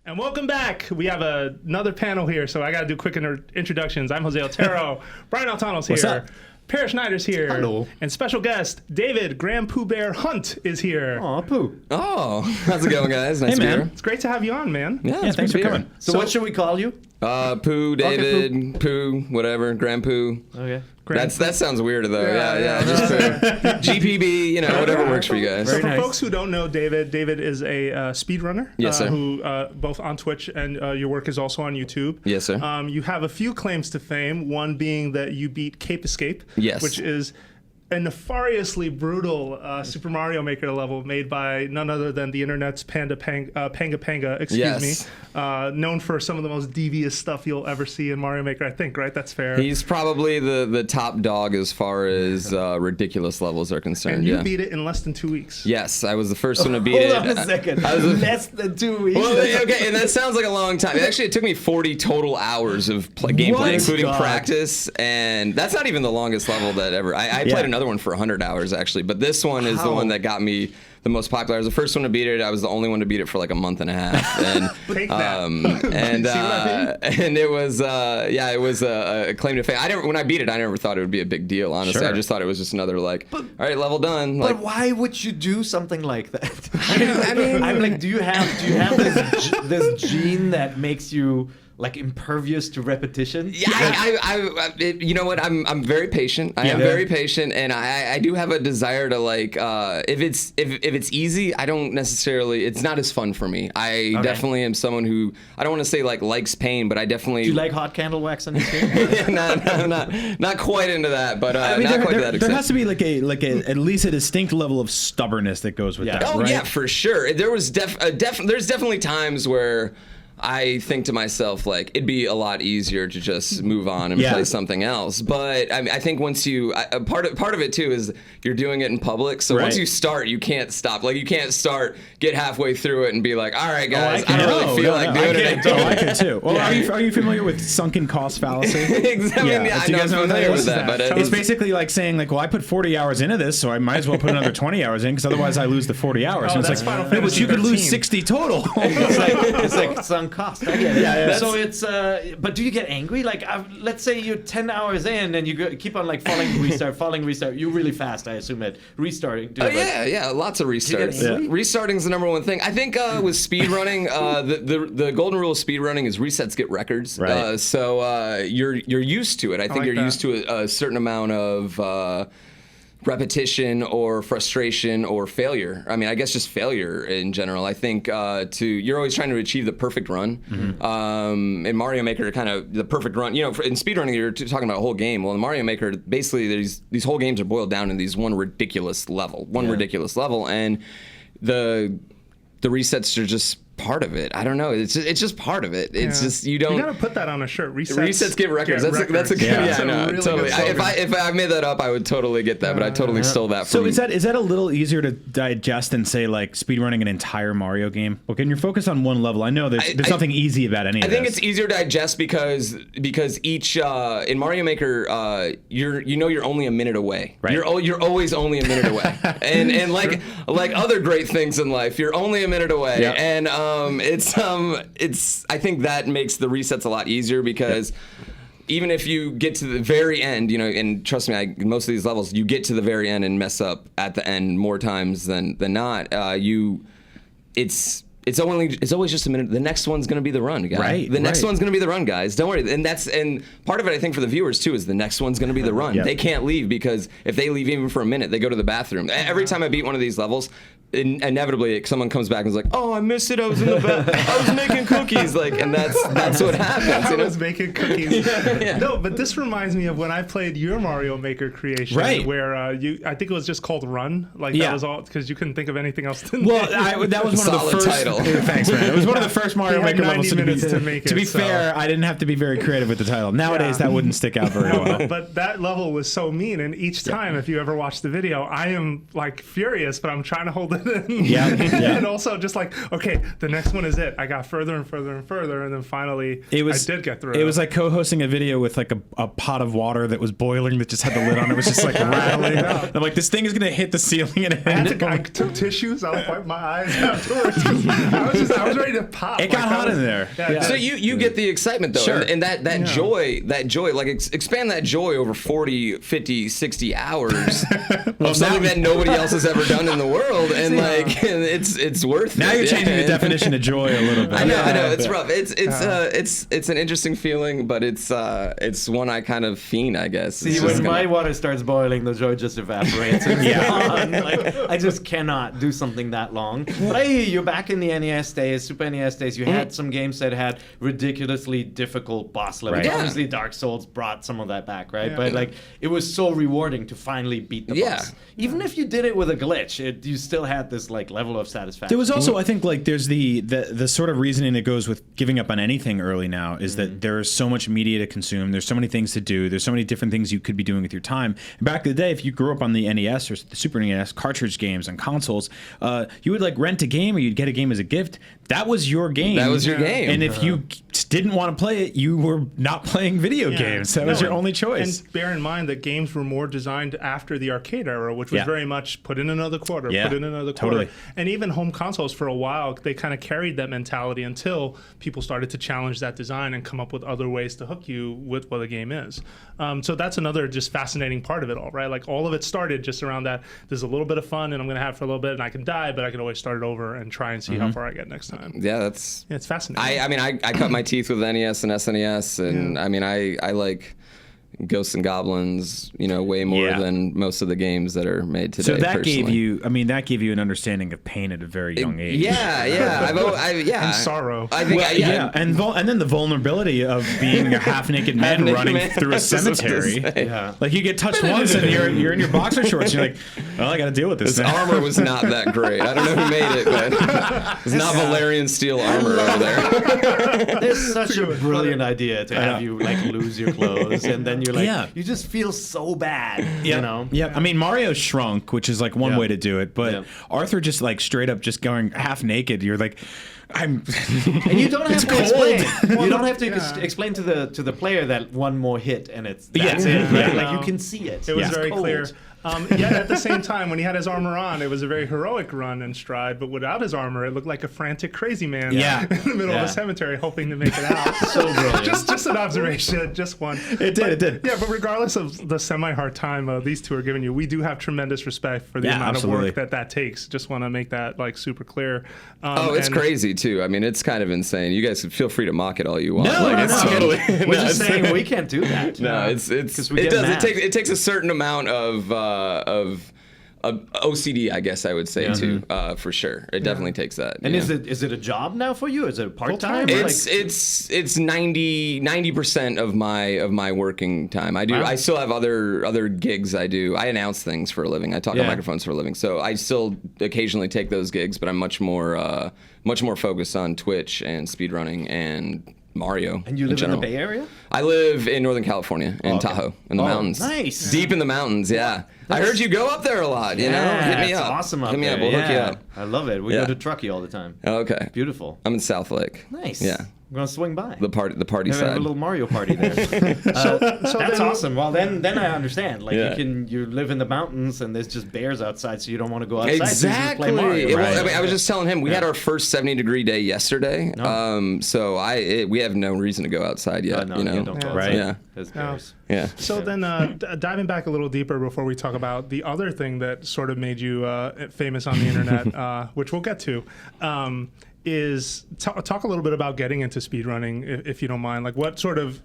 And welcome back. We have another panel here, so I got to do quick introductions. I'm Jose Otero. Brian Altano's here. What's up? Parrish Schneider's here. Hello. And special guest, David GrandPooBear Hunt is here. Aw, Pooh. Oh, how's it going, guys? Nice Hey, to be man. here. It's great to have you on, man. Yeah, Thanks for coming. So what should we call you? Pooh, David, Pooh, whatever, GrandPoo. Okay. That sounds weirder though. Yeah, Yeah, just Pooh. GPB, whatever works for you guys. So Very for nice. folks who don't know David is a speedrunner. Yes, sir. Who both on Twitch and your work is also on YouTube. Yes, sir. You have a few claims to fame. One being that you beat Cape Escape. Yes. Which is a nefariously brutal Super Mario Maker level made by none other than the internet's Panga Panga, excuse me. Known for some of the most devious stuff you'll ever see in Mario Maker, I think, right? That's fair. He's probably the top dog as far as ridiculous levels are concerned. And you yeah. beat it in less than 2 weeks. Yes, I was the first one to beat it. Hold on a second. Less than 2 weeks. Well, okay, and that sounds like a long time. Actually, it took me 40 total hours of gameplay, including God. practice, and that's not even the longest level that ever. I played another one for 100 hours actually, but this one is the one that got me the most popular. I was the first one to beat it. I was the only one to beat it for like a month and a half, and Take that. and it was it was a claim to fame. When I beat it, I never thought it would be a big deal. Honestly, Sure. I just thought it was just another all right, level done. But why would you do something like that? I mean, I'm like, do you have this gene that makes you like impervious to repetition? Yeah, you know what? I'm very patient. I am very patient, and I do have a desire to if it's easy, I don't necessarily. It's not as fun for me. I definitely am someone who I don't want to say likes pain, but I definitely. Do you like hot candle wax on your skin? not quite into that, but I mean, not quite to that there extent. has to be at least a distinct level of stubbornness that goes with that. Oh right? yeah, for sure. There was there's definitely times where I think to myself, it'd be a lot easier to just move on and play something else. But I think once you, part of it too is you're doing it in public. So once you start, you can't stop. You can't get halfway through it and be like, all right, guys, I don't really feel like doing it. I can too. Well, are you familiar with sunken cost fallacy? Exactly. Yeah. I know I'm familiar with that. But It's basically like saying well, I put 40 hours into this, so I might as well put another 20 hours in because otherwise I lose the 40 hours. Oh, and that's it's Final like, but Fantasy you could lose 13. 60 total. It's like sunk cost. I get it. Yeah. So it's but do you get angry? Let's say you're 10 hours in and you keep on falling restart. You're really fast, I assume, at restarting. Yeah, lots of restarts. angry? Restarting's the number one thing. I think with speedrunning, the golden rule of speedrunning is resets get records. Right. So you're used to it. I think you're used to a certain amount of repetition or frustration or failure. I mean, I guess just failure in general. I think you're always trying to achieve the perfect run. Mm-hmm. In Mario Maker, kind of the perfect run. In speedrunning, you're talking about a whole game. Well, in Mario Maker, basically, these whole games are boiled down in these one ridiculous level, and the resets are just part of it. I don't know. It's just part of it. It's just you don't. You gotta put that on a shirt. Resets get records. That's a good. That's Yeah, a no, really totally. good slogan. If I made that up, I would totally get that. But I totally stole that So from. is that a little easier to digest than say speedrunning an entire Mario game? Well, can you focus on one level? I know there's nothing easy about any of I think this. it's easier to digest because each in Mario Maker you're only a minute away. Right. You're always only a minute away. and like other great things in life, you're only a minute away. Yep. And it's I think that makes the resets a lot easier because even if you get to the very end, and trust me, most of these levels, you get to the very end and mess up at the end more times than not. It's always just a minute. The next one's going to be the run, guys. Right. The next one's going to be the run, guys. Don't worry. And part of it, I think, for the viewers too, is the next one's going to be the run. Yep. They can't leave because if they leave even for a minute, they go to the bathroom. Every time I beat one of these levels, inevitably someone comes back and is like, "Oh, I missed it. I was in the bath. I was making cookies." And that's what happens. I was making cookies. No, but this reminds me of when I played your Mario Maker creation, Right. where I think it was just called Run. That was all because you couldn't think of anything else to Well, name. that was one of the Solid first. title. Thanks, man. It was one of the first Mario He had Maker 90 levels minutes to make it, To be so- fair, I didn't have to be very creative with the title. Nowadays, Yeah. that wouldn't stick out very well. But that level was so mean, and each time, if you ever watch the video, I am furious, but I'm trying to hold and also just like, okay, the next one is it. I got further and further and further, and then finally I did get through. It was like co-hosting a video with like a pot of water that was boiling that just had the lid on it. It was just like rattling. I'm like, this thing is gonna hit the ceiling and I took tissues. I was wiping my eyes afterwards. I was ready to pop. It got hot in there. Yeah. So you get the excitement though, Sure. and that joy, like expand that joy over 40, 50, 60 hours of something that nobody else has ever done in the world, and like it's worth it. Now you're changing the definition of joy a little bit. I know it's rough. It's an interesting feeling, but it's one I kind of fiend, I guess. See, when my water starts boiling, the joy just evaporates. And it's gone. Like, I just cannot do something that long. But I hear you back in the NES days, Super NES days. You had some games that had ridiculously difficult boss levels. Right. Yeah. Obviously, Dark Souls brought some of that back, right? Yeah. But like, it was so rewarding to finally beat the boss. Even if you did it with a glitch, you still had this like level of satisfaction. There was also, I think, like there's the sort of reasoning that goes with giving up on anything early now is that there is so much media to consume. There's so many things to do. There's so many different things you could be doing with your time. And back in the day, if you grew up on the NES or the Super NES, cartridge games and consoles, you would like rent a game or you'd get a game as a gift. That was your game. That was your game. And if you didn't want to play it, you were not playing video games. That was your only choice. And bear in mind that games were more designed after the arcade era, which was very much put in another quarter, put in another quarter. Totally. And even home consoles for a while, they kind of carried that mentality until people started to challenge that design and come up with other ways to hook you with what a game is. So that's another just fascinating part of it all, right? Like all of it started just around that there's a little bit of fun and I'm going to have for a little bit and I can die, but I can always start it over and try and see how far I get next time. Yeah, it's fascinating. I mean, I cut my teeth with NES and SNES, and I mean, I like Ghosts and Goblins, way more than most of the games that are made today. So that personally. gave you an understanding of pain at a very young age. Yeah. And sorrow. I think, and then the vulnerability of being a half-naked man running through a cemetery. Like you get touched once and you're in your boxer shorts. You're like, well, I got to deal with this. This armor was not that great. I don't know who made it, but it's not Valerian steel armor over there. There's such a brilliant idea to have you like lose your clothes and then you're like, you just feel so bad, you know? Yeah, I mean, Mario shrunk, which is like one way to do it, but Arthur just like straight up just going half naked. You're like, and you don't have to explain. You don't have to explain to the player that one more hit and that's it. Right? Like you can see it. It was very clear. Yet at the same time, when he had his armor on, it was a very heroic run and stride. But without his armor, it looked like a frantic crazy man in the middle of a cemetery, hoping to make it out. So brilliant. Just an observation, just one. It did. Yeah, but regardless of the semi-hard time these two are giving you, we do have tremendous respect for the amount of work that takes. Just want to make that like super clear. It's crazy too. I mean, it's kind of insane. You guys feel free to mock it all you want. No, it's totally. We're just saying we can't do that. No, it takes a certain amount of OCD, I guess I would say too, for sure. It definitely takes that. And is it a job now for you? Is it part time? It's 90% of my working time. I still have other gigs I do. I announce things for a living. I talk on microphones for a living. So I still occasionally take those gigs, but I'm much more focused on Twitch and speedrunning and Mario. And you live in the Bay Area? I live in Northern California, in Tahoe, in the mountains. Nice. Deep in the mountains, I heard you go up there a lot, you know? Hit me up. Awesome up Hit me there. up, we'll hook you up. I love it. We go to Truckee all the time. Okay. Beautiful. I'm in South Lake. Nice. Yeah. I'm going to swing by. The party Have side. a little Mario party there. That's awesome. Well, then I understand. Like you live in the mountains and there's just bears outside, so you don't want to go outside. Exactly. So you just play Mario. I mean, I was just telling him we had our first 70-degree day yesterday. So we have no reason to go outside yet. No, you know? don't go outside. Right. Yeah. There's bears. Yeah. So then, diving back a little deeper before we talk about the other thing that sort of made you famous on the internet, which we'll get to, is talk a little bit about getting into speedrunning, if you don't mind. Like, what sort of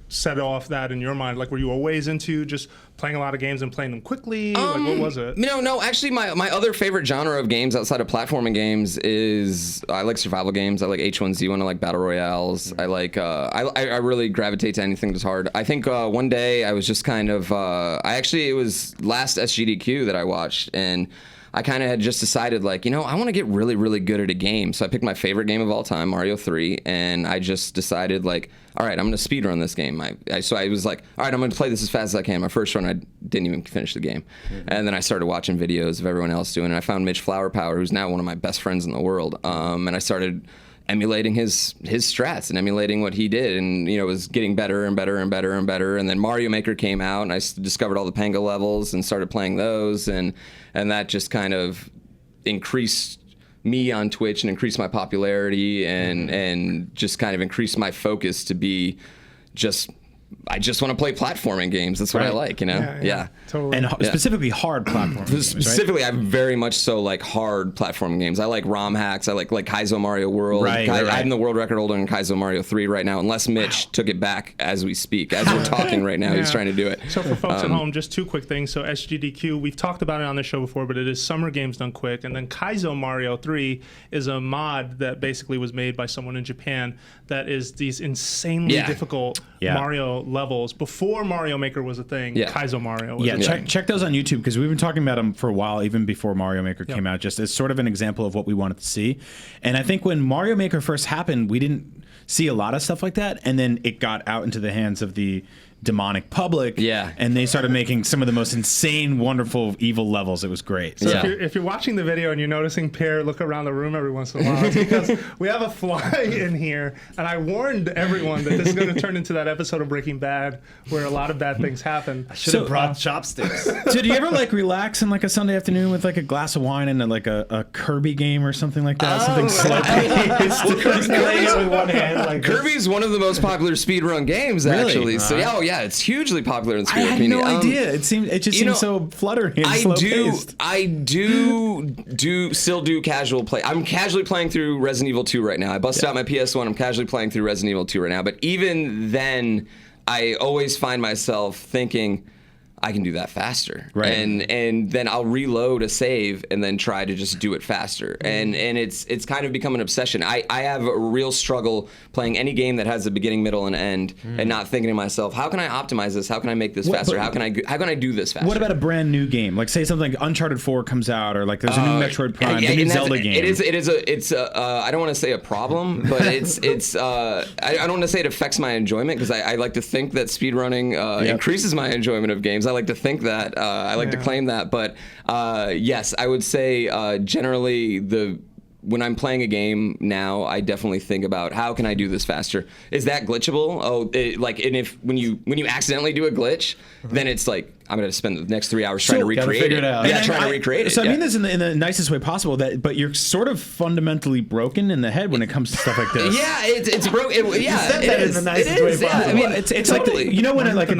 set off that in your mind? Like, were you always into just playing a lot of games and playing them quickly? Like, what was it? No. Actually, my other favorite genre of games outside of platforming games is I like survival games. I like H1Z1. I like battle royales. I like I really gravitate to anything that's hard. I think one day I was just kind of it was last SGDQ that I watched, and I kind of had just decided, like, I want to get really, really good at a game. So I picked my favorite game of all time, Mario 3, and I just decided, like, all right, I'm going to speedrun this game. So I was like, all right, I'm going to play this as fast as I can. My first run, I didn't even finish the game. Mm-hmm. And then I started watching videos of everyone else doing it. And I found Mitch Flowerpower, who's now one of my best friends in the world. And I started emulating his strats and emulating what he did, and it was getting better and better and better and better. And then Mario Maker came out, and I discovered all the Panga levels and started playing those, and that just kind of increased me on Twitch and increased my popularity, and just kind of increased my focus to be I just want to play platforming games. That's what I like, Yeah. Totally. And specifically hard platforming games, Specifically, right? I very much so like hard platforming games. I like ROM hacks. I like Kaizo Mario World. Right. I'm the world record holder in Kaizo Mario 3 right now, unless Mitch took it back as we speak. As we're talking right now, he's trying to do it. So for folks at home, just two quick things. So SGDQ, we've talked about it on the show before, but it is summer games done quick. And then Kaizo Mario 3 is a mod that basically was made by someone in Japan that is these insanely difficult Mario levels. Before Mario Maker was a thing, Kaizo Mario was a thing. Check those on YouTube, because we've been talking about them for a while, even before Mario Maker came out, just as sort of an example of what we wanted to see. And I think when Mario Maker first happened, we didn't see a lot of stuff like that, and then it got out into the hands of the demonic public, and they started making some of the most insane, wonderful, evil levels. It was great. So if you're watching the video and you're noticing Pear look around the room every once in a while, it's because we have a fly in here, and I warned everyone that this is going to turn into that episode of Breaking Bad where a lot of bad things happen. I should have brought chopsticks. Did you ever relax on like a Sunday afternoon with like a glass of wine and like a Kirby game or something like that? Something slow paced. Kirby's one of the most popular speedrun games, actually. So it's hugely popular in the speedrun community. I had no idea. It just seemed so fluttery and slow-paced. I still do casual play. I'm casually playing through Resident Evil 2 right now. I busted out my PS1. I'm casually playing through Resident Evil 2 right now. But even then, I always find myself thinking, I can do that faster. Right. And then I'll reload a save and then try to just do it faster. And it's kind of become an obsession. I have a real struggle playing any game that has a beginning, middle, and end, and not thinking to myself, how can I optimize this? How can I make this faster? How can I do this faster? What about a brand new game? Like say something like Uncharted 4 comes out, or like there's a new Metroid Prime, a new Zelda game. It's I don't want to say a problem, but I don't want to say it affects my enjoyment, because I like to think that speedrunning increases my enjoyment of games. I like to think that. I like to claim that. But yes, I would say generally when I'm playing a game now, I definitely think about how can I do this faster? Is that glitchable? And if when you accidentally do a glitch, then it's like I'm going to spend the next 3 hours trying to recreate it. Trying to recreate it. So I mean this in the nicest way possible. But you're sort of fundamentally broken in the head when it comes to stuff like this. It's broken. You said that in the nicest way possible. I mean, it's totally. Like when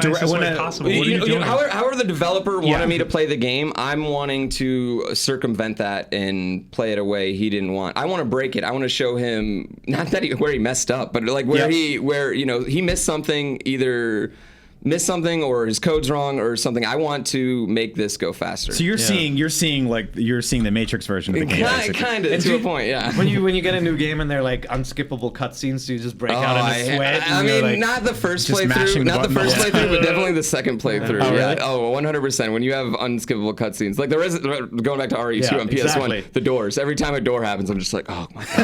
however the developer wanted me to play the game, I'm wanting to circumvent that and play it a way he didn't want. I want to break it. I want to show him not that where he messed up, but like where he missed something, either missed something or his code's wrong or something. I want to make this go faster. So you're seeing the Matrix version of the game. Kind of to a point, yeah. When you get a new game and they're like unskippable cutscenes, so you just break out in a sweat. I mean, not the first playthrough, but definitely the second playthrough. Really? Oh, 100%. When you have unskippable cutscenes, like going back to RE2 on PS1, exactly. the doors. Every time a door happens, I'm just like, oh my god.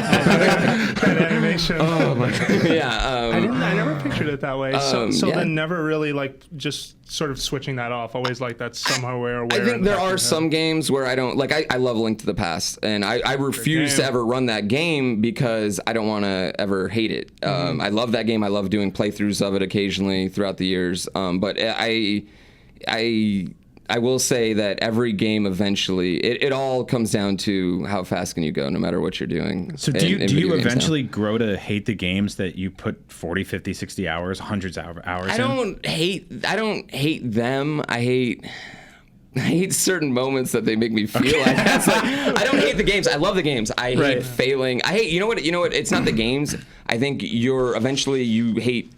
That animation. Oh my god. Yeah. I never pictured it that way. So then never really like just sort of switching that off. Always like that's somehow aware. I think there are some games where I don't like. I love Link to the Past, and I refuse to ever run that game because I don't want to ever hate it. I love that game. I love doing playthroughs of it occasionally throughout the years. But I will say that every game eventually, it all comes down to how fast can you go, no matter what you're doing. So do you eventually grow to hate the games that you put 40, 50, 60 hours, hundreds of hours in? I don't hate them. I hate certain moments that they make me feel. I don't hate the games. I love the games. I hate failing. I hate, you know what? It's not the games. I think you hate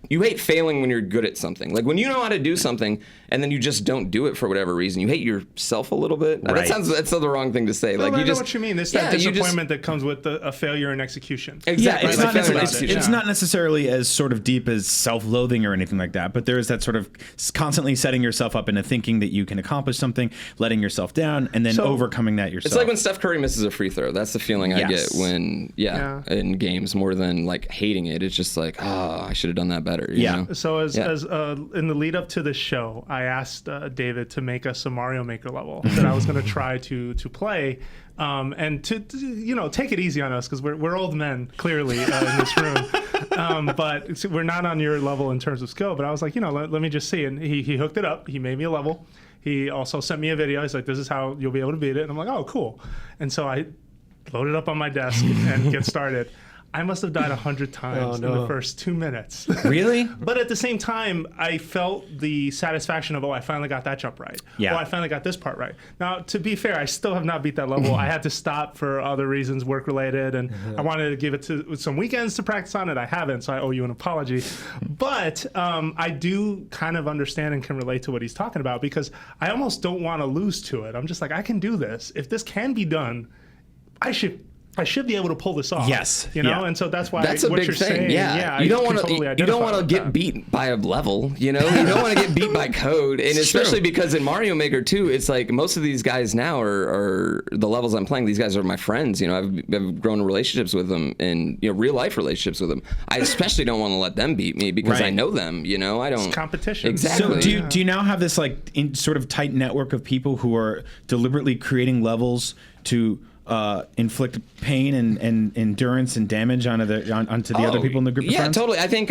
you hate failing when you're good at something. Like when you know how to do something and then you just don't do it for whatever reason, you hate yourself a little bit. Right. That's the wrong thing to say. No, like I you know just what you mean. It's that disappointment that comes with a failure in execution. Exactly. It's, Like not, failure in it's, execution. it's not necessarily as sort of deep as self-loathing or anything like that, but there is that sort of constantly setting yourself up into thinking that you can accomplish something, letting yourself down, and then overcoming that yourself. It's like when Steph Curry misses a free throw. That's the feeling I get when, in games, more than like hating it. It's just like, oh, I should have done that better. You know? So as in the lead up to this show, I asked David to make us a Mario Maker level that I was going to try to play. And to take it easy on us because we're old men clearly in this room, but we're not on your level in terms of skill. But I was like, let me just see, and he hooked it up. He made me a level. He also sent me a video. He's like, this is how you'll be able to beat it, and I'm like, oh, cool. And so I load it up on my desk and get started. I must have died 100 times in the first 2 minutes. Really? But at the same time, I felt the satisfaction of, I finally got that jump right. Yeah. I finally got this part right. Now, to be fair, I still have not beat that level. I had to stop for other reasons, work-related, and I wanted to give it to some weekends to practice on it. I haven't, so I owe you an apology. But I do kind of understand and can relate to what he's talking about because I almost don't want to lose to it. I'm just like, I can do this. If this can be done, I should be able to pull this off. Yes. And so that's why That's a what big you're thing. saying. Yeah. You don't want to. You don't want to get beat by a level. You don't want to get beat by code, and especially because in Mario Maker 2, it's like most of these guys now are the levels I'm playing. These guys are my friends. I've grown relationships with them, and real life relationships with them. I especially don't want to let them beat me because I know them. I don't. It's competition. Exactly. So do you now have this sort of tight network of people who are deliberately creating levels to inflict pain and endurance and damage onto the other people in the group of friends? Yeah, totally. I think,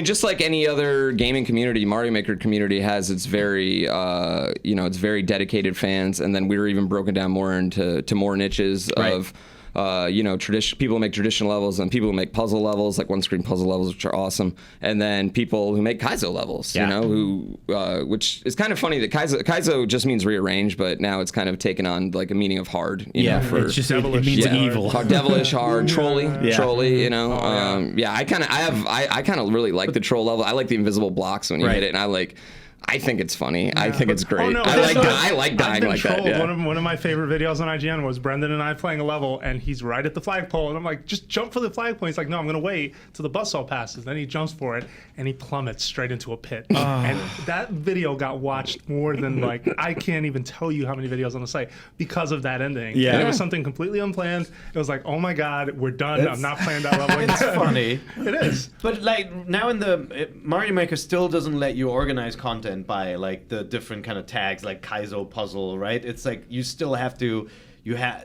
just like any other gaming community, Mario Maker community has its very, it's very dedicated fans, and then we were even broken down more into more niches of. People who make traditional levels and people who make puzzle levels, like one-screen puzzle levels, which are awesome, and then people who make Kaizo levels, which is kind of funny that Kaizo just means rearrange, but now it's kind of taken on like a meaning of hard. It's just it means evil, devilish, hard, trolly. I kind of really like the troll level. I like the invisible blocks when you hit it, and I think it's funny. I think it's great. I like dying like that. Yeah. One of my favorite videos on IGN was Brendan and I playing a level, and he's right at the flagpole, and I'm like, just jump for the flagpole. He's like, no, I'm going to wait till the buzzsaw passes. Then he jumps for it, and he plummets straight into a pit. And that video got watched more than I can't even tell you how many videos on the site because of that ending. Yeah. And it was something completely unplanned. It was like, oh my God, we're done. I'm not playing that level again. It's funny. It is. But now in the Mario Maker still doesn't let you organize content by the different kind of tags like Kaizo puzzle, right? It's like you still have to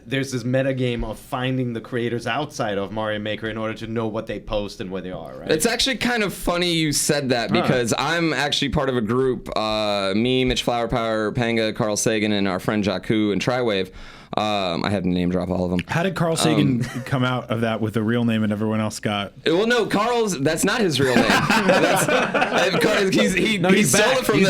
there's this meta game of finding the creators outside of Mario Maker in order to know what they post and where they are, right? It's actually kind of funny you said that because I'm actually part of a group, me, Mitch Flowerpower, Panga, Carl Sagan, and our friend Jakku and Triwave. I had to name drop all of them. How did Carl Sagan come out of that with a real name and everyone else got? Well, no, that's not his real name. He stole it from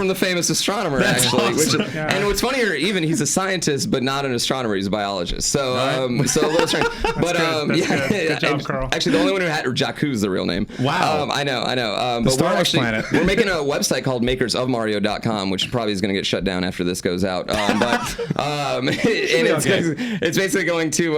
the famous astronomer, actually. Awesome. And what's funnier, even he's a scientist, but not an astronomer. He's a biologist. So a little strange. But good job, Carl. Actually, the only one who had Jakku's the real name. Wow. I know. The But Star Wars planet. We're making a website called makersofmario.com, which probably is going to get shut down after this goes out. It's basically going to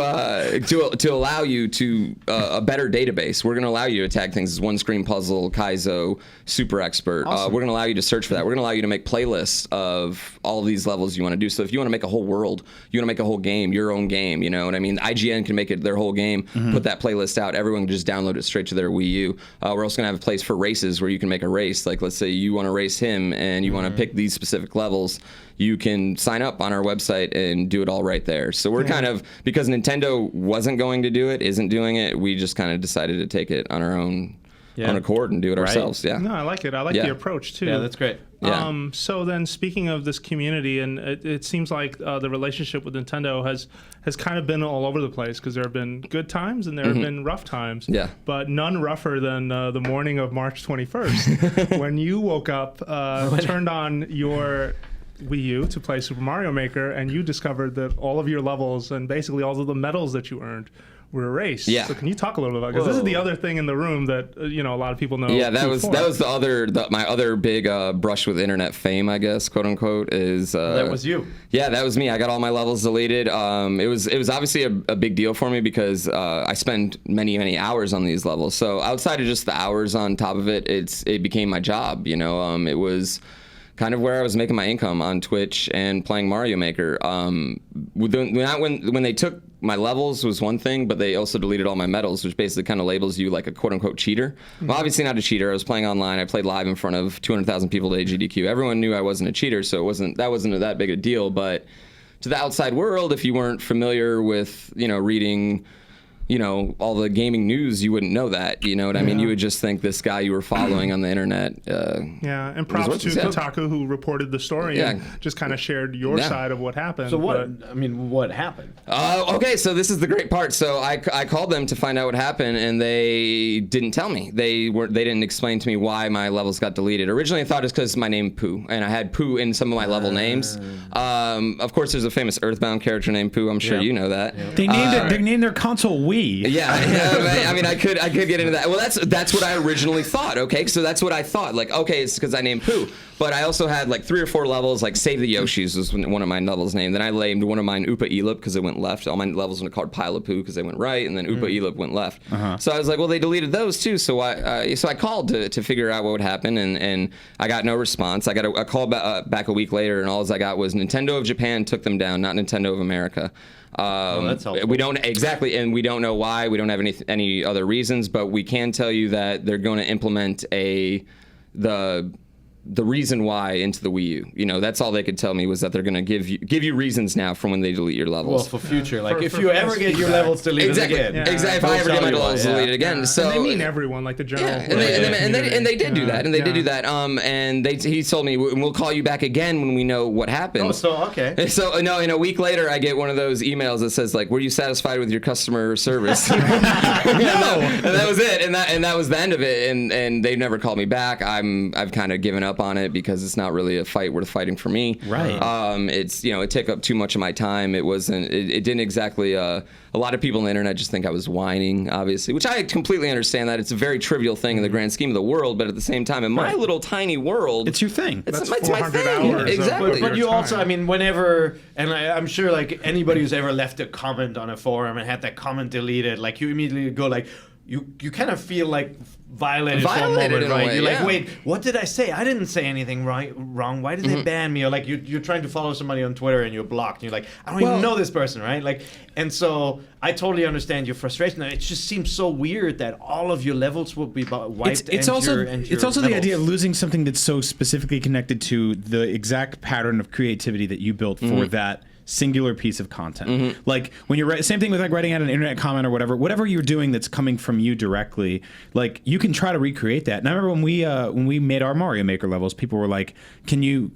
allow you to a better database. We're going to allow you to tag things as one screen puzzle, Kaizo, super expert. Awesome. We're going to allow you to search for that. We're going to allow you to make playlists of all of these levels you want to do. So if you want to make a whole world, you want to make a whole game, your own game, you know what I mean? IGN can make it their whole game, put that playlist out. Everyone can just download it straight to their Wii U. We're also going to have a place for races where you can make a race. Like let's say you want to race him and you want to pick these specific levels. You can sign up on our website and do it all right there. So we're kind of, because Nintendo wasn't going to do it, isn't doing it, we just kind of decided to take it on our own accord and do it ourselves. Yeah. No, I like it. I like the approach too. Yeah, that's great. Yeah. So then, speaking of this community, and it seems like the relationship with Nintendo has kind of been all over the place because there have been good times and there have been rough times. Yeah. But none rougher than the morning of March 21st when you woke up, turned on your Wii U to play Super Mario Maker, and you discovered that all of your levels and basically all of the medals that you earned were erased. Yeah. So can you talk a little bit about, because this is the other thing in the room that a lot of people know. Yeah, that was my other big brush with internet fame, I guess, quote unquote, is that was you. Yeah, that was me. I got all my levels deleted. It was obviously a big deal for me because I spend many hours on these levels. So outside of just the hours on top of it, it became my job. It was kind of where I was making my income on Twitch and playing Mario Maker. When they took my levels was one thing, but they also deleted all my medals, which basically kind of labels you like a quote-unquote cheater. Well, obviously not a cheater. I was playing online. I played live in front of 200,000 people at AGDQ. Everyone knew I wasn't a cheater, so that wasn't that big a deal. But to the outside world, if you weren't familiar with reading all the gaming news, you wouldn't know that. You know what I mean? You would just think this guy you were following on the internet. And props to Kotaku, who reported the story and just kind of shared your side of what happened. So what happened? Okay, so this is the great part. So I called them to find out what happened, and they didn't tell me. They didn't explain to me why my levels got deleted. Originally, I thought it's because my name Pooh, and I had Pooh in some of my level names. Of course, there's a famous Earthbound character named Pooh. I'm sure you know that. They named their console Wii. Yeah, I mean, I could get into that. Well, that's what I originally thought. Okay, so that's what I thought. Like, okay, it's because I named Pooh. But I also had like 3 or 4 levels. Like Save the Yoshis was one of my levels named. Then I named one of mine Oopa Eelip because it went left. All my levels were called Pile of Pooh because they went right, and then Oopa Eelip went left. So I was like, well, they deleted those too. So I called to figure out what would happen, and I got no response. I got a call back a week later, and all I got was Nintendo of Japan took them down, not Nintendo of America. That's helpful. We don't and we don't know why. We don't have any other reasons, but we can tell you that they're going to implement the reason why into the Wii U. That's all they could tell me was that they're going to give you reasons now from when they delete your levels. Well, for future, like if you ever get your levels deleted again. Exactly. If I ever get my levels deleted again. So and they mean everyone, like the general. And they did do that. And they did do that. And he told me we'll call you back again when we know what happened. Oh, so okay. So no, in a week later, I get one of those emails that says like, "Were you satisfied with your customer service?" And that was it. And that was the end of it. And they've never called me back. I've kind of given up on it because it's not really a fight worth fighting for me. Right. It took up too much of my time. It didn't exactly. A lot of people on the internet just think I was whining, obviously, which I completely understand that. It's a very trivial thing in the grand scheme of the world, but at the same time, in my little tiny world, it's your thing. It's That's my 400 thing. hours Exactly. But you also, I mean, whenever, and I'm sure like anybody who's ever left a comment on a forum and had that comment deleted, like you immediately go like, you kind of feel like violated for a moment, right? You're like, wait, what did I say? I didn't say anything wrong. Why did they ban me? Or like you're trying to follow somebody on Twitter and you're blocked. And you're like, I don't even know this person, right? Like, and so I totally understand your frustration. It just seems so weird that all of your levels will be wiped. It's also the idea of losing something that's so specifically connected to the exact pattern of creativity that you built for that singular piece of content. Like when you're same thing with like writing out an internet comment or whatever you're doing that's coming from you directly, like you can try to recreate that. And I remember when we made our Mario Maker levels, people were like, can you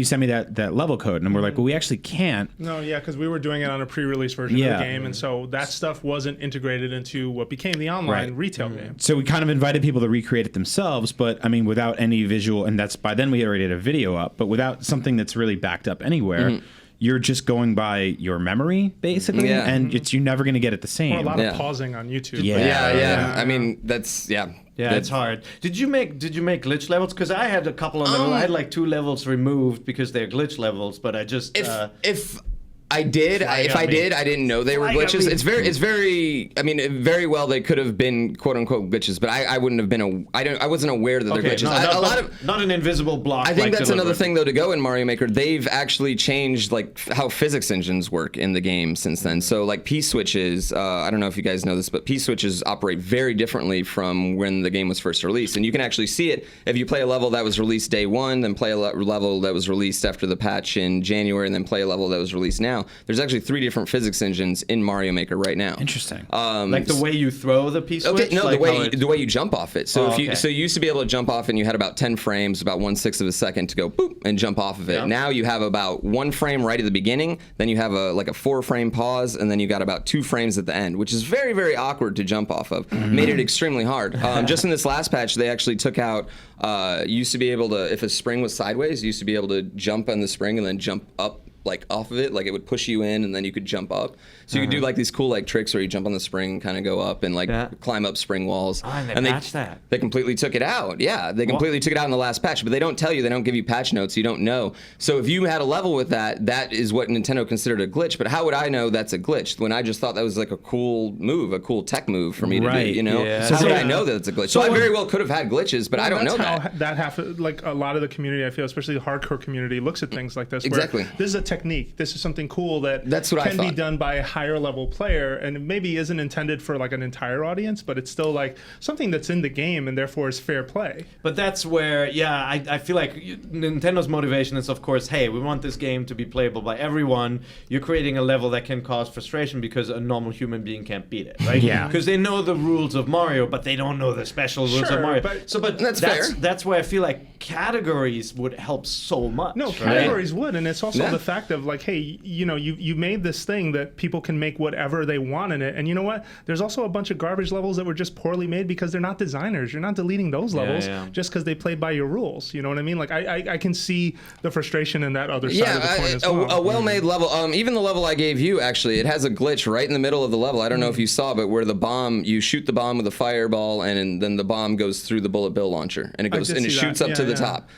send me that level code? And we're like, well, we actually can't. No, yeah, because we were doing it on a pre-release version of the game, and so that stuff wasn't integrated into what became the online retail game. So we kind of invited people to recreate it themselves, but I mean, without any visual, and that's by then we already had a video up, but without something that's really backed up anywhere. You're just going by your memory, basically, and you're never going to get it the same. Or a lot of pausing on YouTube. Yeah. I mean, that's it's hard. Did you make glitch levels? Because I had a couple of levels. I had like 2 levels removed because they're glitch levels, but I just if I did. If I did, I didn't know they were glitches. It's very. I mean, very well they could have been quote unquote glitches, but I wouldn't have been. I wasn't aware that they're glitches. Not an invisible block. I think that's another thing though to go in Mario Maker. They've actually changed like how physics engines work in the game since then. So like P switches. I don't know if you guys know this, but P switches operate very differently from when the game was first released, and you can actually see it if you play a level that was released day 1, then play a level that was released after the patch in January, and then play a level that was released now. There's actually 3 different physics engines in Mario Maker right now. Interesting. Like the way you throw the P switch? Okay, no, like the way you jump off it. So so you used to be able to jump off and you had about 10 frames, about 1/6 of a second to go boop and jump off of it. Yeah. Now you have about 1 frame right at the beginning, then you have a 4-frame pause, and then you got about 2 frames at the end, which is very, very awkward to jump off of. Made it extremely hard. Just in this last patch, they actually took out. You used to be able to, if a spring was sideways, you used to be able to jump on the spring and then jump up like off of it, like it would push you in and then you could jump up. So you could do like these cool like tricks where you jump on the spring and kind of go up and like climb up spring walls. Oh, and they patched that. They completely took it out. Yeah, they completely took it out in the last patch, but they don't tell you, they don't give you patch notes, you don't know. So if you had a level with that, that is what Nintendo considered a glitch. But how would I know that's a glitch when I just thought that was like a cool move, a cool tech move for me to do, you know? Yeah. So how would I know that it's a glitch? So I very well could have had glitches, but I don't know that. That like a lot of the community, I feel, especially the hardcore community, looks at things like this. Exactly. This is a technique. This is something cool that's what can be done by a higher level player, and it maybe isn't intended for like an entire audience, but it's still like something that's in the game and therefore is fair play. But that's where, I feel like Nintendo's motivation is, of course, hey, we want this game to be playable by everyone. You're creating a level that can cause frustration because a normal human being can't beat it, right? Yeah. Because they know the rules of Mario, but they don't know the special rules of Mario. But that's fair. That's where I feel like categories would help so much. No, categories would, and it's also the fact of like, hey, you made this thing that people can make whatever they want in it, and you know what? There's also a bunch of garbage levels that were just poorly made because they're not designers. You're not deleting those levels just because they played by your rules. You know what I mean? Like I can see the frustration in that other side of the coin as well. A well-made level. Even the level I gave you, actually, it has a glitch right in the middle of the level. I don't know if you saw, but where the bomb, you shoot the bomb with a fireball, and then the bomb goes through the bullet bill launcher, and it shoots up to the top.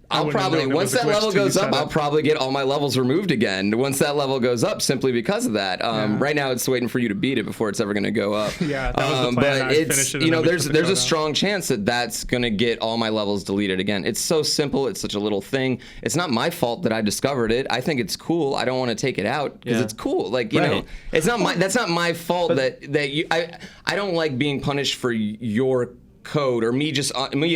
I'll probably, once that level goes up, I'll probably get all my levels removed again. Once that level goes up, simply because of that. Right now, it's waiting for you to beat it before it's ever going to go up. Yeah, that was the plan. But it's, there's a strong chance that that's going to get all my levels deleted again. It's so simple. It's such a little thing. It's not my fault that I discovered it. I think it's cool. I don't want to take it out because it's cool. Like, you know, it's not my. That's not my fault that you. I don't like being punished for your code or me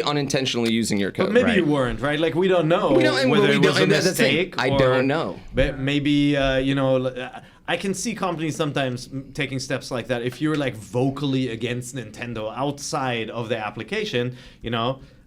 unintentionally using your code. But maybe you weren't, right? Like, we don't know whether it was a mistake. I don't know. But maybe I can see companies sometimes taking steps like that. If you're like vocally against Nintendo outside of the application,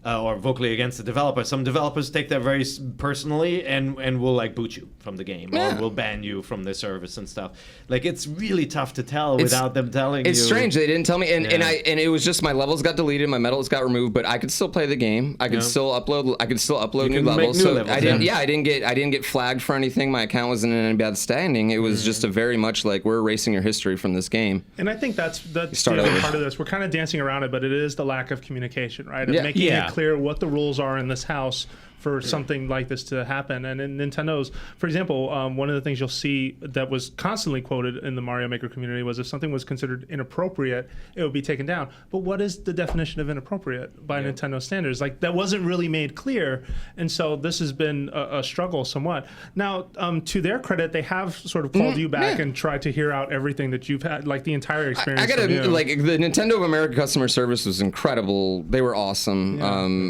or vocally against the developer. Some developers take that very personally and will like boot you from the game or will ban you from the service and stuff. Like, it's really tough to tell without them telling you. It's strange they didn't tell me, and it was just my levels got deleted, my medals got removed, but I could still play the game. I could still upload. I could still upload new levels. So I didn't. Yeah, I didn't get flagged for anything. My account wasn't in any bad standing. It was just a very much like, we're erasing your history from this game. And I think that's the other part of this. We're kind of dancing around it, but it is the lack of communication, right? Of making it clear what the rules are in this house for something like this to happen. And in Nintendo's, for example, one of the things you'll see that was constantly quoted in the Mario Maker community was if something was considered inappropriate, it would be taken down. But what is the definition of inappropriate by Nintendo standards? Like, that wasn't really made clear. And so this has been a struggle somewhat. Now, to their credit, they have sort of called you back and tried to hear out everything that you've had, like the entire experience. I gotta, like, the Nintendo of America customer service was incredible. They were awesome.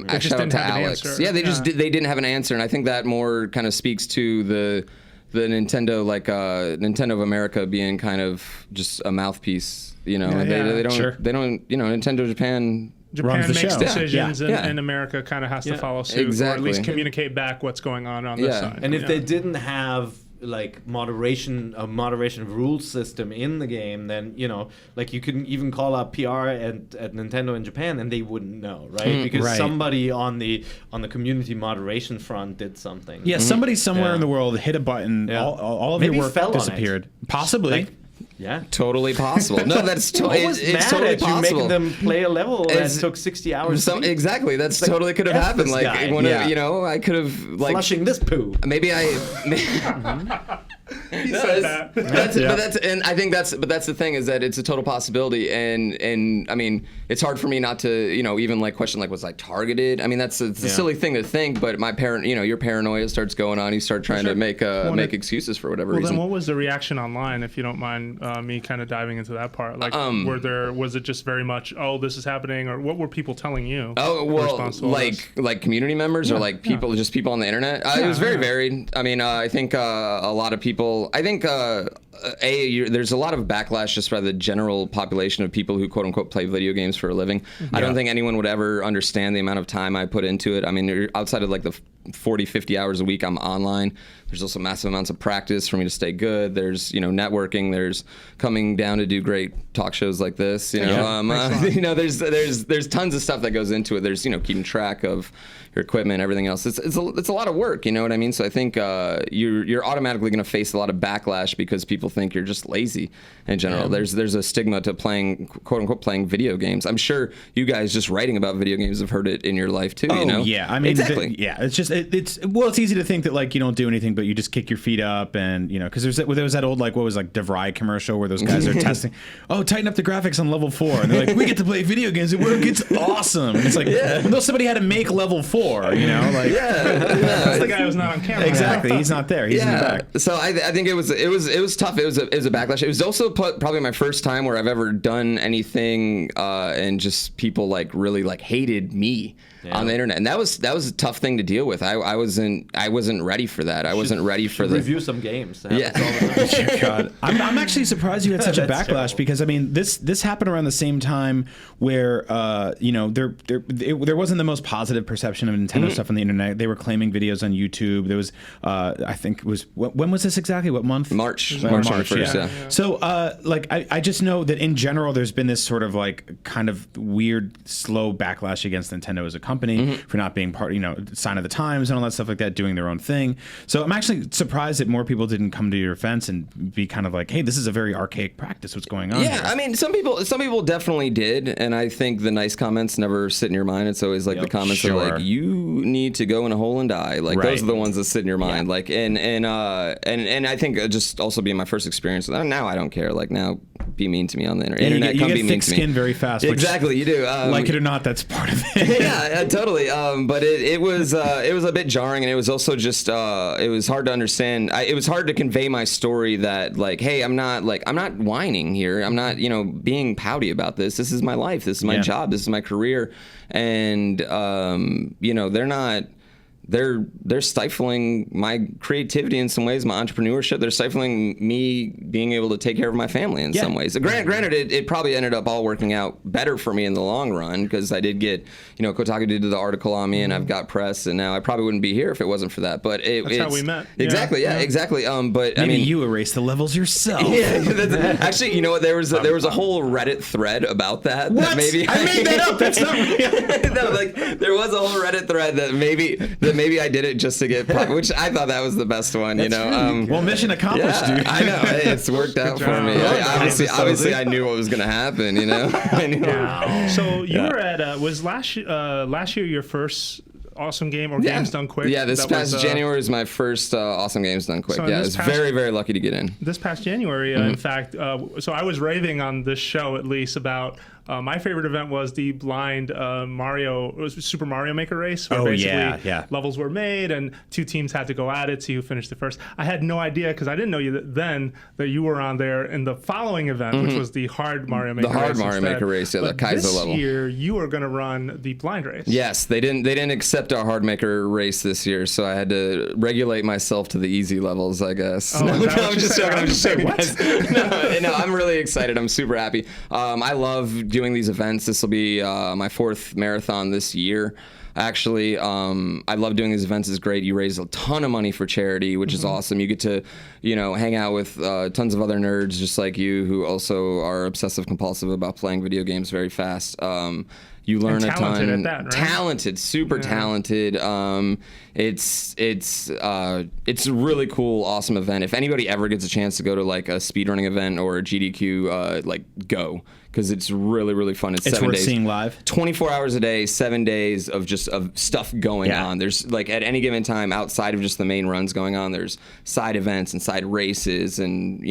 Shout out to Alex. Yeah, they didn't have an answer, and I think that more kind of speaks to the Nintendo, like Nintendo of America being kind of just a mouthpiece, they don't Nintendo Japan makes decisions and America kind of has to follow suit, or at least communicate back what's going on this side. And if they didn't have like a moderation rule system in the game, then like you couldn't even call up PR at Nintendo in Japan and they wouldn't know, right? Because somebody on the community moderation front did something. Yeah, somebody somewhere in the world hit a button. All of Maybe your work disappeared. Possibly. Totally possible. No, that's totally possible. Making them play a level that took 60 hours. Exactly, that's totally could have happened. Like, I could have like flushing this poo. Maybe I. He said that. But that's the thing, is that it's a total possibility, and I mean, it's hard for me not to even like question, like, was I targeted? I mean, it's a silly thing to think, but your paranoia starts going on. You start trying to make excuses for whatever reason. Then what was the reaction online, if you don't mind me kind of diving into that part? Like, was it just very much, oh, this is happening, or what were people telling you? Oh, well, like community members or like people, just people on the internet. It was very varied. I mean, I think a lot of people. I think there's a lot of backlash just by the general population of people who quote unquote play video games for a living. I don't think anyone would ever understand the amount of time I put into it. I mean, outside of like the 40, 50 hours a week I'm online. There's also massive amounts of practice for me to stay good. There's, networking. There's coming down to do great talk shows like this. There's tons of stuff that goes into it. There's, keeping track of your equipment, everything else. It's a lot of work, you know what I mean? So I think you're automatically going to face a lot of backlash because people think you're just lazy in general. Yeah. There's a stigma to playing, quote unquote, playing video games. I'm sure you guys just writing about video games have heard it in your life too. Yeah. I mean, exactly. It's just it's easy to think that like you don't do anything, but you just kick your feet up and because there was that old DeVry commercial where those guys are testing. Oh, tighten up the graphics on level 4, and they're like, we get to play video games at work. It's awesome. And it's like, well, somebody had to make level 4. That's the guy who's not on camera. Exactly. He's not there. He's in the back. So I think it was tough. It was a backlash. It was also probably my first time where I've ever done anything and just people really hated me on the internet, and that was a tough thing to deal with. I wasn't ready for that. I wasn't ready for the review some games. Oh, God. I'm actually surprised you had such a backlash terrible. Because I mean this happened around the same time where there wasn't the most positive perception of Nintendo stuff on the internet. They were claiming videos on YouTube. There was I think it was when was this exactly? What month? March 1st. Yeah. So I just know that in general there's been this sort of kind of weird slow backlash against Nintendo as a company for not being part, sign of the times and all that stuff like that, doing their own thing. So I'm actually surprised that more people didn't come to your defense and be kind of like, hey, this is a very archaic practice. What's going on? Yeah, here? I mean, some people definitely did, and I think the nice comments never sit in your mind. It's always the comments are like, you need to go in a hole and die. Those are the ones that sit in your mind. And I think just also being my first experience. Now I don't care. Now be mean to me on the internet. You get thick skin very fast. Exactly, you do. Like it or not, that's part of it. Yeah, totally. But it was a bit jarring, and it was also just it was hard to understand. It was hard to convey my story that hey, I'm not whining here. I'm not being pouty about this. This is my life. This is my job. This is my career, and they're not. They're stifling my creativity in some ways, my entrepreneurship. They're stifling me being able to take care of my family in some ways. Granted, it probably ended up all working out better for me in the long run because I did get, Kotaku did the article on me and I've got press, and now I probably wouldn't be here if it wasn't for that. But that's how we met. Exactly, exactly. But maybe you erased the levels yourself. Yeah, actually, there was a whole Reddit thread about that. What? That maybe I made that up. That's not real. No, there was a whole Reddit thread that maybe I did it just to get which I thought that was the best one. Well, mission accomplished, dude. I know it's worked out for me. Obviously, I knew what was going to happen. I knew. Wow. So you were at was last year your first awesome game or games done quick? Yeah, this past January was my first awesome games done quick. So I was very, very lucky to get in. This past January, in fact, so I was raving on this show at least about my favorite event was the blind Super Mario Maker race, where basically levels were made and two teams had to go at it, see who finished it first. I had no idea because I didn't know that you were on there in the following event, which was the hard Mario Maker race. The hard Mario Maker race, the Kaiser level. This year, you were going to run the blind race. Yes, they didn't accept our hard Maker race this year, so I had to regulate myself to the easy levels, I guess. Oh, I'm just joking. No, I'm really excited. I'm super happy. I love doing these events. This will be my 4th marathon this year. Actually, I love doing these events. It's great. You raise a ton of money for charity, which is awesome. You get to, hang out with tons of other nerds just like you who also are obsessive compulsive about playing video games very fast. You learn a ton. At that, right? Talented, super talented. It's a really cool, awesome event. If anybody ever gets a chance to go to a speedrunning event or a GDQ, go. Because it's really, really fun. It's 7 worth days. Seeing live. 24 hours a day, 7 days of stuff going on. There's at any given time, outside of just the main runs going on, there's side events and side races and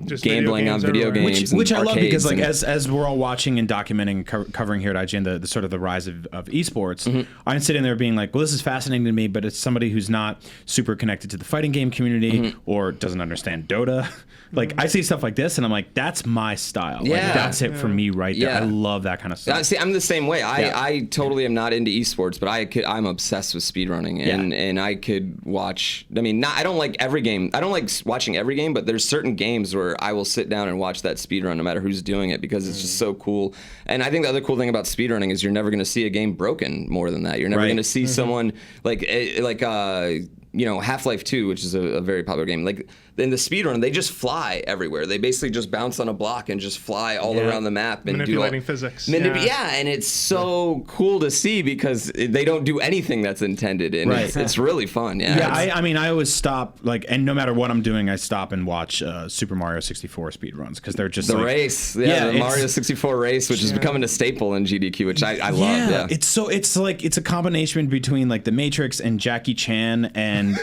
just gambling on video games, which I love because as we're all watching and documenting, covering here at IGN the sort of the rise of esports, I'm sitting there being like, well, this is fascinating to me, but it's somebody who's not super connected to the fighting game community or doesn't understand Dota. I see stuff like this and I'm like, that's my style. That's it for me right there. I love that kind of stuff. See, I'm the same way. I totally am not into esports, but I'm obsessed with speedrunning and I could watch. I mean, I don't like every game. I don't like watching every game, but there's certain games where I will sit down and watch that speed run no matter who's doing it because it's just so cool. And I think the other cool thing about speedrunning is you're never going to see a game broken more than that. You're never going to see someone like Half-Life 2, which is a very popular game. Like in the speedrun, they just fly everywhere. They basically just bounce on a block and just fly all around the map and manipulating physics. And it's so cool to see because they don't do anything that's intended, and it's really fun. I mean, I always stop and no matter what I'm doing, I stop and watch Super Mario 64 speedruns because they're just the race. The Mario 64 race, which is becoming a staple in GDQ, which I love. Yeah, it's a combination between like The Matrix and Jackie Chan and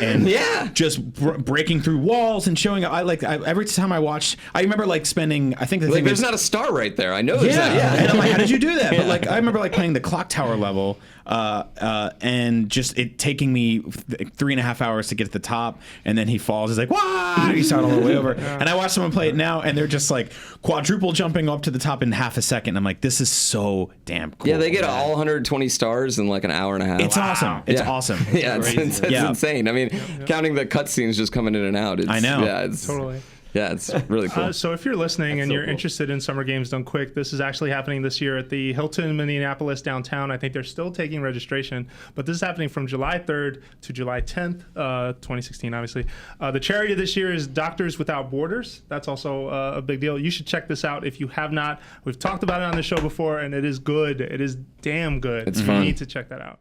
just breaking through walls and showing up. Every time I watched, I remember spending. I think there's not a star right there. I know. There's not. And I'm like, how did you do that? But I remember playing the clock tower level, and just it taking me 3.5 hours to get to the top, and then he falls. He's like, "Wow!" You saw it all the way over. And I watch someone play it now, and they're just quadruple jumping up to the top in half a second. I'm like, this is so damn cool. Yeah, they get all 120 stars in an hour and a half. It's awesome. It's awesome. Yeah, it's insane. I mean, counting the cutscenes just coming in and out. I know. Yeah, it's totally. Yeah, it's really cool. So if you're listening and you're interested in Summer Games Done Quick, this is actually happening this year at the Hilton Minneapolis downtown. I think they're still taking registration, but this is happening from July 3rd to July 10th, 2016, obviously. The charity this year is Doctors Without Borders. That's also a big deal. You should check this out if you have not. We've talked about it on the show before, and it is good. It is damn good. It's fun. You need to check that out.